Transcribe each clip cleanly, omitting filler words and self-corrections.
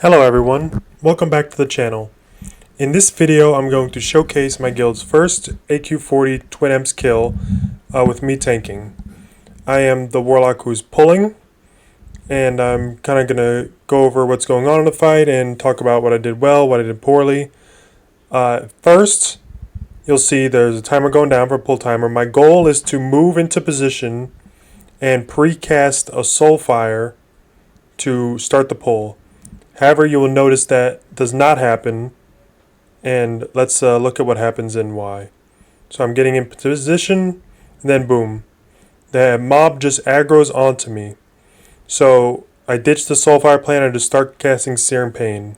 Hello everyone, welcome back to the channel. In this video I'm going to showcase my guild's first AQ40 Twin Emps kill with me tanking. I am the warlock who's pulling, and I'm kind of going to go over what's going on in the fight and talk about what I did well, what I did poorly. First, you'll see there's a timer going down for a pull timer. My goal is to move into position and precast a Soulfire to start the pull. However, you will notice that does not happen, and let's look at what happens and why. So I'm getting in position, and then boom. The mob just aggroes onto me. So I ditch the Soulfire plan and just start casting Searing Pain.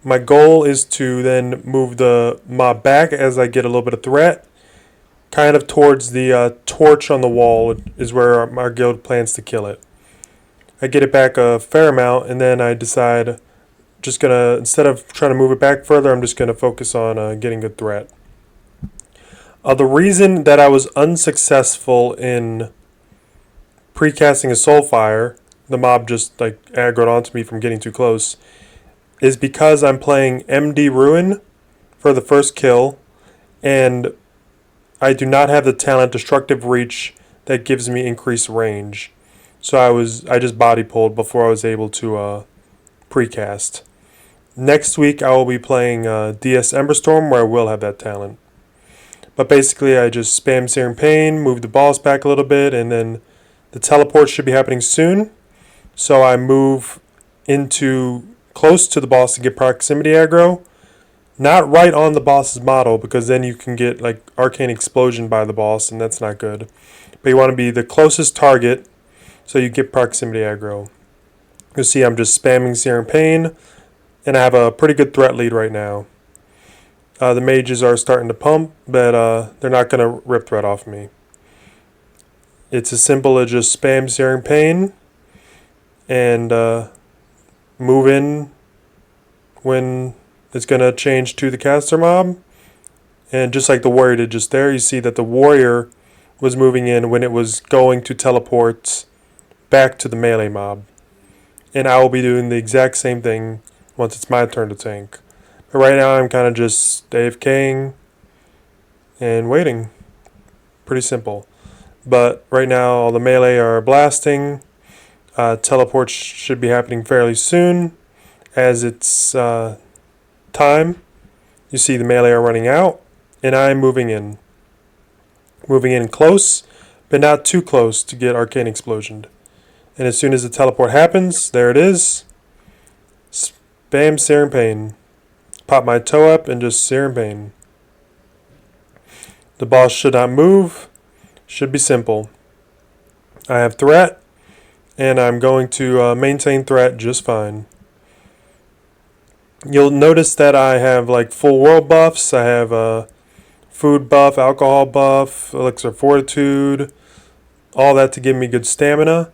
My goal is to then move the mob back as I get a little bit of threat, kind of towards the torch on the wall is where our guild plans to kill it. I get it back a fair amount, and then I decide just gonna, instead of trying to move it back further, I'm just gonna focus on getting a threat. The reason that I was unsuccessful in precasting a Soulfire, the mob just like aggroed onto me from getting too close, is because I'm playing MD Ruin for the first kill, and I do not have the talent Destructive Reach that gives me increased range. So I just body pulled before I was able to precast. Next week I will be playing DS Emberstorm, where I will have that talent. But basically I just spam Searing Pain, move the boss back a little bit, and then the teleport should be happening soon. So I move into close to the boss to get proximity aggro. Not right on the boss's model, because then you can get like Arcane Explosion by the boss, and that's not good. But you want to be the closest target, so you get proximity aggro. You'll see I'm just spamming Searing Pain, and I have a pretty good threat lead right now. The mages are starting to pump, but they're not going to rip threat off me. It's as simple as just spam Searing Pain and move in when it's going to change to the caster mob. And just like the warrior did just there, you see that the warrior was moving in when it was going to teleport back to the melee mob. And I will be doing the exact same thing once it's my turn to tank. But right now I'm kind of just AFKing and waiting. Pretty simple. But right now all the melee are blasting. Teleports should be happening fairly soon, as it's time. You see the melee are running out, and I'm moving in. Moving in close, but not too close to get Arcane Explosion. And as soon as the teleport happens, there it is. Spam Searing Pain. Pop my toe up and just Searing Pain. The boss should not move. Should be simple. I have threat, and I'm going to maintain threat just fine. You'll notice that I have like full world buffs. I have a food buff, alcohol buff, elixir fortitude, all that to give me good stamina.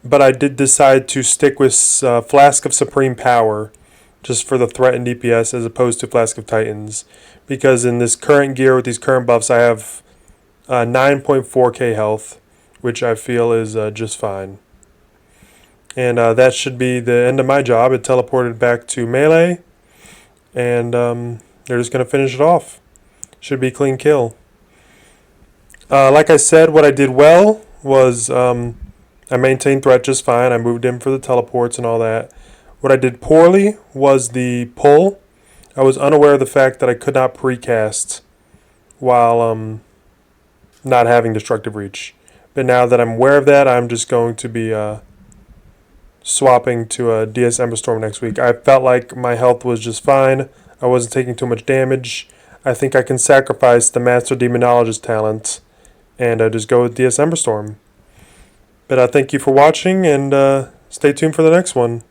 But I did decide to stick with Flask of Supreme Power just for the threat and DPS, as opposed to Flask of Titans, because in this current gear with these current buffs I have 9.4k health, which I feel is just fine. And that should be the end of my job. It teleported back to melee, and they're just going to finish it off. Should be a clean kill. Like I said, what I did well was I maintained threat just fine. I moved in for the teleports and all that. What I did poorly was the pull. I was unaware of the fact that I could not precast while not having Destructive Reach. But now that I'm aware of that, I'm just going to be swapping to DS Emberstorm next week. I felt like my health was just fine. I wasn't taking too much damage. I think I can sacrifice the Master Demonologist talent and just go with DS Emberstorm. But thank you for watching, and stay tuned for the next one.